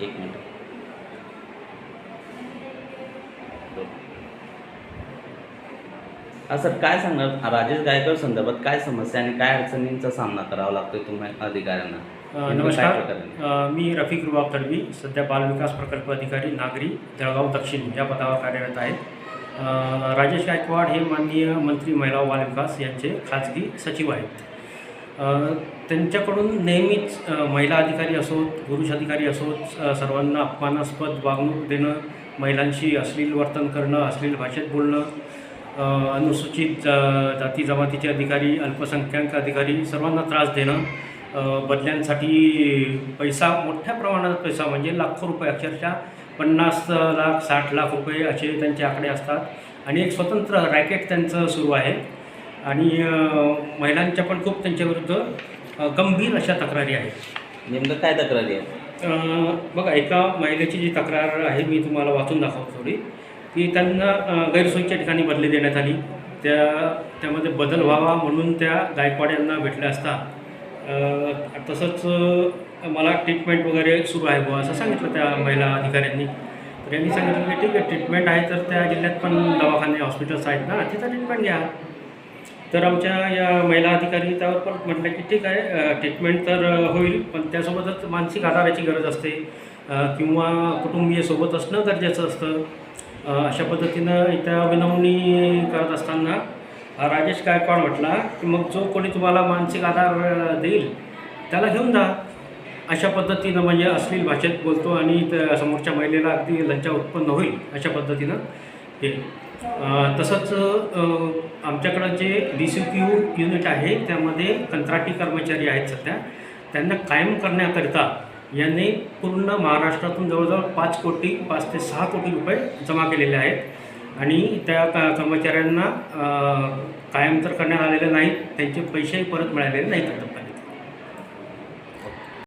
एक minute. Sir काय सांगणार राजेश गायकवाड संदर्भात काय समस्या आणि काय अडचणींचा सामना करावा लागतोय तुम्ही अधिकाऱ्यांना? नमस्कार. मी रफिक रुबाब तडवी, सध्या बालविकास प्रकल्प अधिकारी नागरी जळगाव दक्षिण या पदावर कार्यरत आहे. राजेश गायकवाड हे माननीय मंत्री महिला व बालविकास यांचे खाजगी सचिव आहेत. त्यांच्याकडून नेहमीच महिला अधिकारी असोत, पुरुष अधिकारी असोत, सर्वांना अपमानास्पद वागणूक देणं, महिलांशी अश्लील वर्तन करणं, अश्लील भाषेत बोलणं, अनुसूचित जाती जमातीचे अधिकारी, अल्पसंख्याक अधिकारी सर्वांना त्रास देणं, बदल्यांसाठी पैसा मोठ्या प्रमाणात पैसा म्हणजे लाखो रुपये, अक्षरशः 50 लाख 60 लाख रुपये असे त्यांचे आकडे असतात आणि एक स्वतंत्र रॅकेट त्यांचं सुरू आहे. आणि महिलांच्या पण खूप त्यांच्याविरुद्ध गंभीर अशा तक्रारी आहेत. नेमकं काय तक्रारी आहे? बघा, एका महिलेची जी तक्रार आहे मी तुम्हाला वाचून दाखवतो थोडी, की त्यांना गैरसोयीच्या ठिकाणी बदली देण्यात आली. त्यामध्ये बदल व्हावा म्हणून त्या गायकवाड यांना भेटल्या असता तसंच मला ट्रीटमेंट वगैरे सुरू आहे बुवा असं सांगितलं त्या महिला अधिकाऱ्यांनी. तर यांनी सांगितलं की ठीक आहे, ट्रीटमेंट आहे तर त्या जिल्ह्यात पण दवाखाने हॉस्पिटल्स आहेत ना, तिथं ट्रीटमेंट घ्या. तर आमच्या या महिला अधिकारी त्यावर परत म्हटलं की ठीक आहे, ट्रीटमेंट तर होईल, पण त्यासोबतच मानसिक आधाराची गरज असते किंवा कुटुंबीय सोबत असणं गरजेचं असतं. अशा पद्धतीनं इथं विनवणी करत असताना राजेश गायकवाड म्हटला की मग जो कोणी तुम्हाला मानसिक आधार देईल त्याला घेऊन जा. अशा पद्धतीनं म्हणजे अश्लील भाषेत बोलतो आणि समोरच्या महिलेला अगदी लज्जा उत्पन्न होईल अशा पद्धतीनं हे. तसंच आमच्याकडं जे DCQ युनिट आहे त्यामध्ये कंत्राटी कर्मचारी आहेत सध्या, त्यांना कायम करण्याकरिता यांनी पूर्ण महाराष्ट्रातून जवळजवळ 5 ते 6 कोटी रुपये जमा केलेले आहेत आणि त्या कर्मचाऱ्यांना कायम तर करण्यात आलेले नाहीत, त्यांचे पैसेही परत मिळालेले नाहीत.